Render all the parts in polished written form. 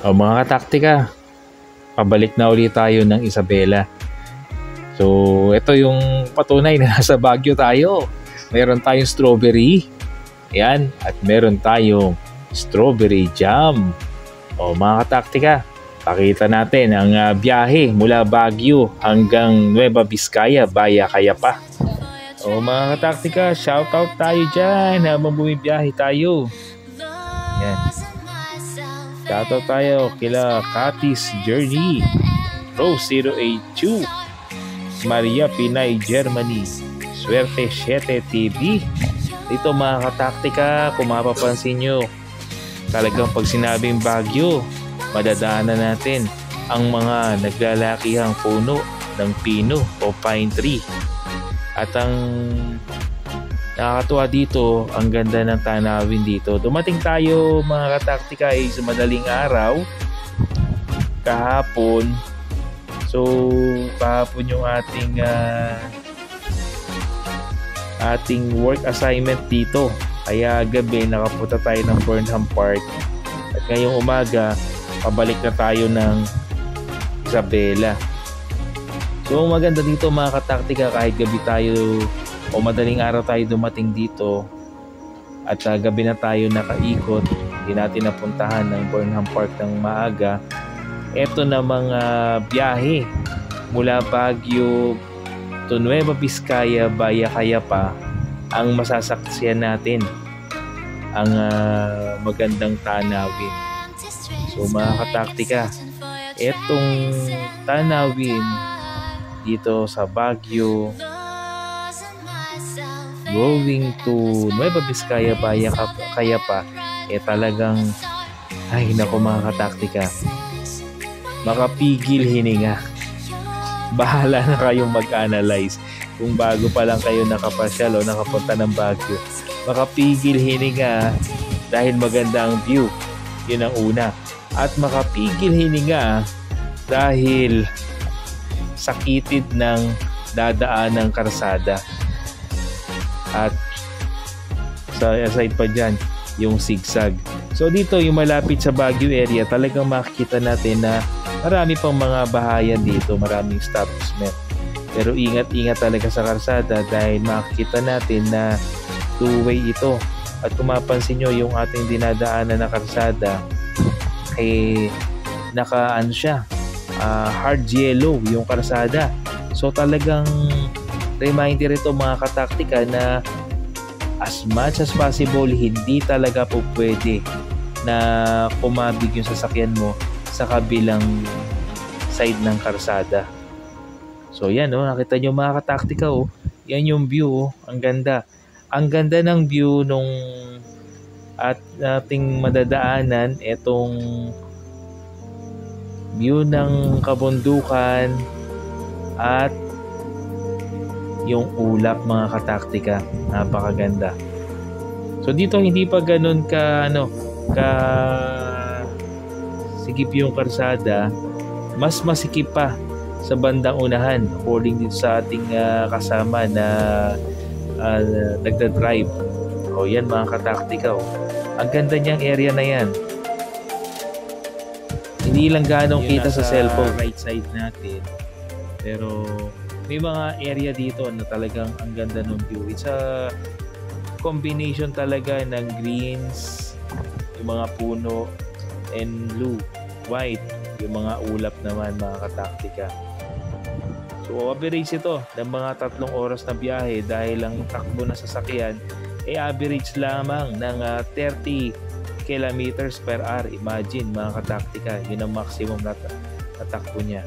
O mga kataktika, pabalik na ulit tayo ng Isabela. So, ito yung patunay na nasa Baguio tayo. Meron tayong strawberry. Ayan. At meron tayong strawberry jam. O mga kataktika, pakita natin ang biyahe mula Baguio hanggang Nueva Vizcaya via Cayapa. O mga kataktika, shoutout tayo dyan habang bumibiyahe tayo. Ayan. Shoutout tayo kila Katis Journey, Rose 082, Maria Pinay Germany, Swerte 7 TV. Dito mga kataktika, kung mapapansin nyo, talagang pag sinabing Baguio, madadaanan natin ang mga naglalakihang puno ng pino o pine tree. At ang nakakatuwa dito, ang ganda ng tanawin dito. Dumating tayo mga kataktika ay sa madaling araw kahapon. So kahapon yung ating work assignment dito. Kaya gabi nakapunta tayo ng Burnham Park. At ngayong umaga pabalik na tayo ng Isabela. So maganda dito mga kataktika, kahit gabi tayo o madaling araw tayo dumating dito at gabi na tayo nakaikot, hindi natin napuntahan ng Burnham Park ng maaga. Ito na mga biyahe mula Baguio to Nueva Vizcaya via Cayapa ang masasaksiyan natin, ang magandang tanawin. So mga kataktika, etong tanawin dito sa Baguio going to Nueva Vizcaya via Cayapa, talagang ay naku mga kataktika, makapigil hininga. Bahala na kayong mag-analyze kung bago pa lang kayo nakapasyal o nakapunta ng Baguio. Makapigil hininga dahil maganda ang view, yun ang una. At makapigil hininga dahil sakitid ng dadaan ng karsada. At aside pa dyan, yung zigzag. So dito, yung malapit sa Baguio area, talagang makikita natin na marami pang mga bahayan dito, maraming establishment. Pero ingat-ingat talaga sa karsada dahil makikita natin na two-way ito. At kung mapansin nyo, yung ating dinadaanan na karsada, hard yellow yung karsada. So talagang reminder ito mga kataktika na as much as possible, hindi talaga po pwede na kumabig yung sasakyan mo sa kabilang side ng karsada. So yan, nakita nyo mga kataktika, yan yung view, ang ganda. Ang ganda ng view nung ating madadaanan, etong view ng kabundukan at yung ulap mga kataktika, napakaganda. So dito hindi pa ganun ka sikip yung karsada, mas masikip pa sa bandang unahan according dito sa ating kasama na nagda-drive. O yan mga kataktika, ang ganda niyang area na yan. Hindi lang ganong kita sa cellphone right side natin, pero may mga area dito na talagang ang ganda ng view. It's a combination talaga ng greens, yung mga puno, and blue, white, yung mga ulap naman mga kataktika. So average ito ng mga 3 oras na biyahe dahil ang takbo na sasakyan average lamang ng 30 kilometers per hour. Imagine mga kataktika, yun ang maximum na takbo niya.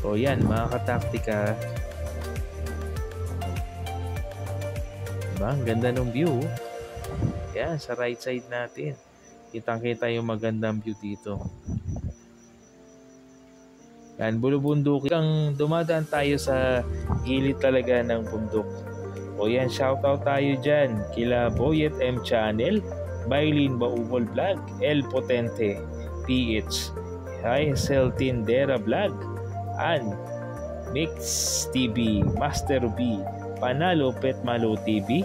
So yan mga kataktika, diba? Ang ganda ng view. Yan sa right side natin, kitang-kita yung magandang view dito. Yan, bulubundok. Ang dumadaan tayo sa gilid talaga ng bundok. O yan, shoutout tayo dyan kila Boyet M Channel, Bailin Baumol Vlog, El Potente PH, Hazel Tindera Vlog, and Mix TV, Master B, Panalo Petmalo TV,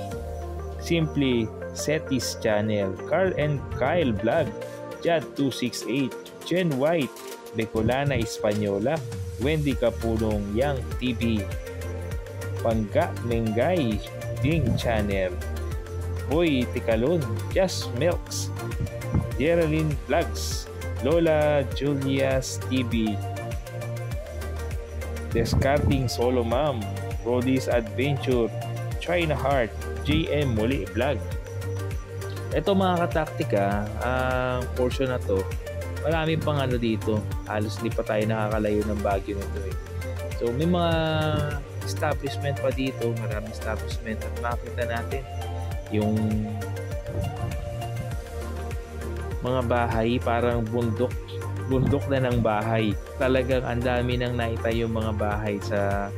Simply Setis Channel, Carl and Kyle Vlog, Jad 268, Jen White, Becolana Española, Wendy Capulong Yang TV, Pangga Mengay Ding Channel, Boy Tikalon, Just Milks, Geraldine Vlogs, Lola Julia's TV, Descarting Solo Mom, Rody's Adventure, China Heart, JM Muli Vlog. Ito mga kataktika, ang portion na to, marami pang ano dito. Halos di pa tayo nakakalayo ng Baguio nito eh. So may mga establishment pa dito, maraming establishment at makita natin yung mga bahay, parang bundok na ng bahay. Talagang ang dami nang naitayo yung mga bahay sa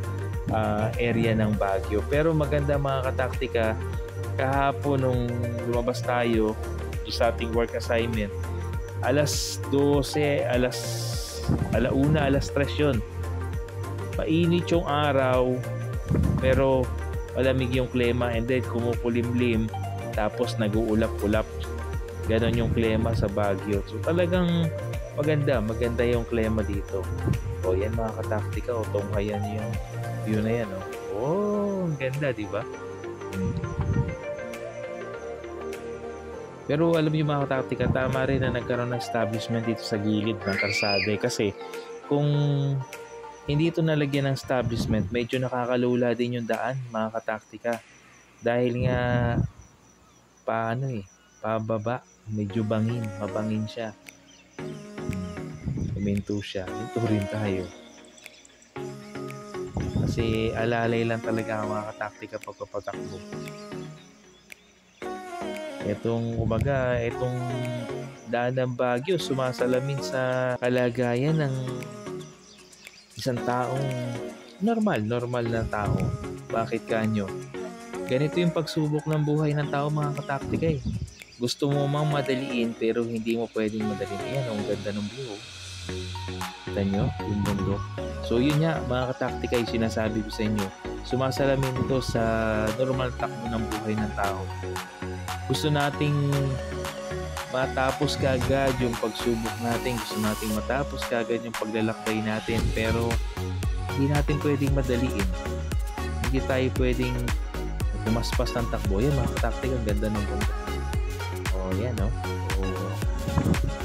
area ng Baguio. Pero maganda mga kataktika, kahapon nung lumabas tayo sa ating work assignment, alas 12, alauna, alas 3 yun. Mainit yung araw, pero malamig yung klima, and then kumukulimlim, tapos nag-uulap-ulap. Ganon yung klima sa Baguio. So talagang maganda yung klima dito. O yan mga kataktika, o tunghayan yung view na yan. Oh, ang ganda, di ba? Pero alam niyo mga kataktika, tama rin na nagkaroon ng establishment dito sa gilid ng kalsada. Kasi kung hindi ito nalagyan ng establishment, medyo nakakalula din yung daan mga kataktika. Dahil nga pababa, medyo mabangin siya. Huminto siya. Ito rin tayo. Kasi alalay lang talaga ang mga kataktika pagpapatakbo. Itong daan ng Baguio, sumasalamin sa kalagayan ng isang taong normal na tao. Bakit kanyo? Ganito yung pagsubok ng buhay ng tao mga kataktika eh. Gusto mo mang madaliin pero hindi mo pwedeng madaliin. Ayan, ang ganda ng view. Kita nyo? Yung mundo. So yun nga mga kataktika yung sinasabi ko sa inyo. Sumasalamin ito sa normal takbo ng buhay ng tao. Gusto nating matapos kagad yung pagsubok natin. Gusto nating matapos kagad yung paglalakbay natin. Pero hindi natin pwedeng madaliin. Hindi tayo pwedeng pumaspas ng takbo. Yan mga kataktik, ang ganda ng mundo. Oh, yan oh. Oh.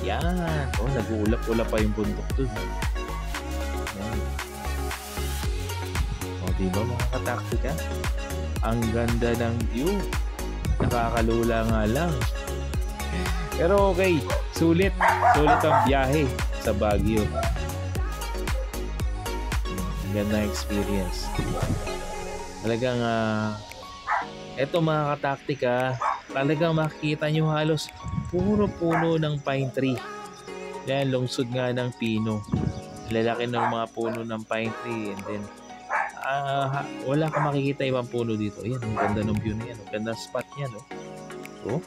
Yan. Oh, nag-uulap-ulap pa yung bundok dun. Yan. Oh, diba mga kataktik ha? Ang ganda ng view. Nakakalula nga lang. Pero okay, sulit ang biyahe sa Baguio. Ang ganda experience. Talagang eto mga kataktika, talagang makikita nyo halos puro puno ng pine tree. Yan, lungsod nga ng pino. Lalaki ng mga puno ng pine tree, and then wala kang makikita ibang puno dito. Ayan, ang ganda ng view na yan. Ang ganda spot niya, no? So,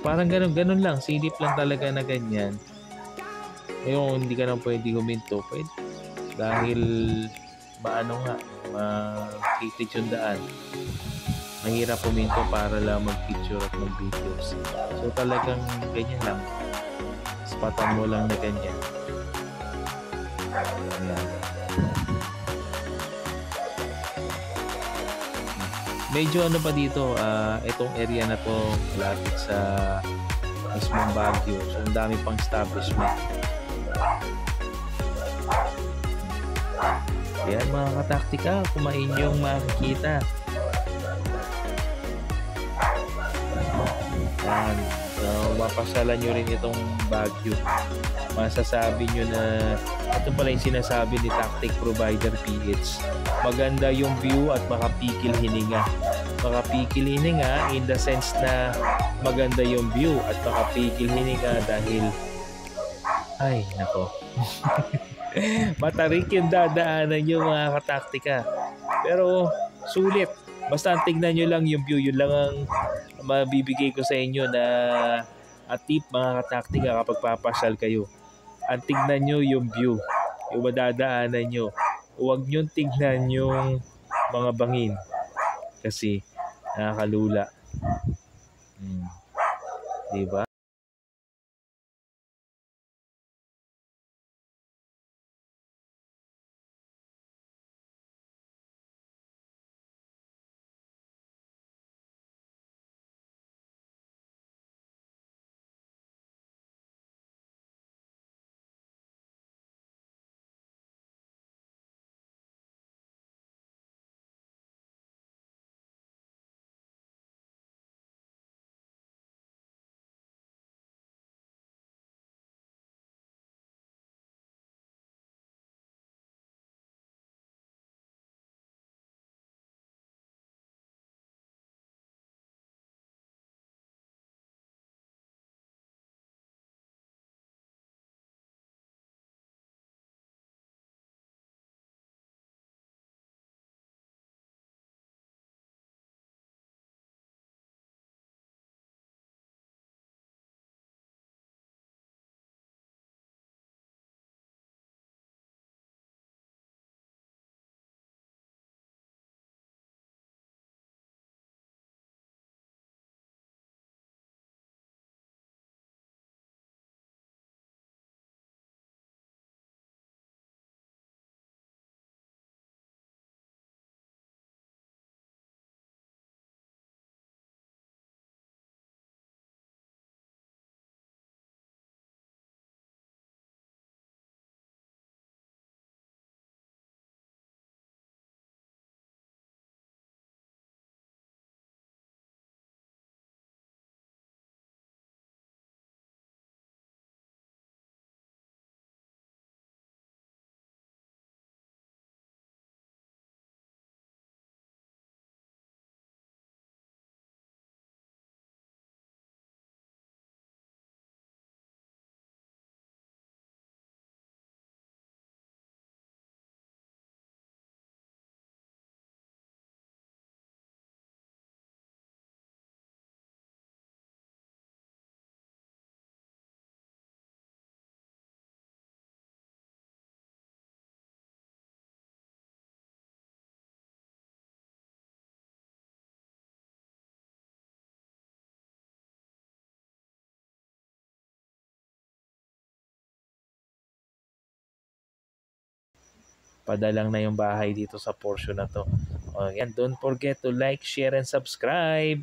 parang ganun lang. Silip lang talaga na ganyan. Ngayon, hindi ka nang pwede huminto. Pwede. Dahil, makikit yung daan. Mahirap huminto para lang mag-picture at mag-videos. So, talagang ganyan lang. Spotan mo lang na ganyan. Ayan. Medyo ano pa dito, itong area na to malapit sa mismong Baguio. So, ang dami pang establishment. Yan mga kataktika, kumain yung makikita. Yan. So, mapasyalan nyo rin itong Baguio. Masasabi nyo na ito pala yung sinasabi ni Tactic Provider PH. Maganda yung view at makapikil hininga. Makapikil hininga in the sense na maganda yung view at makapikil hininga dahil ay, nako. Matarik yung dadaanan nyo mga kataktika. Pero sulit. Basta tignan nyo lang yung view. Yun lang ang mabibigay ko sa inyo na tip mga kataktika kapag papasyal kayo. Ang tignan nyo yung view. Yung madadaanan nyo. Huwag nyo tignan yung mga bangin. Kasi nakakalula. Diba? padalang na yung bahay dito sa portion na to. O, yan, don't forget to like, share, and subscribe.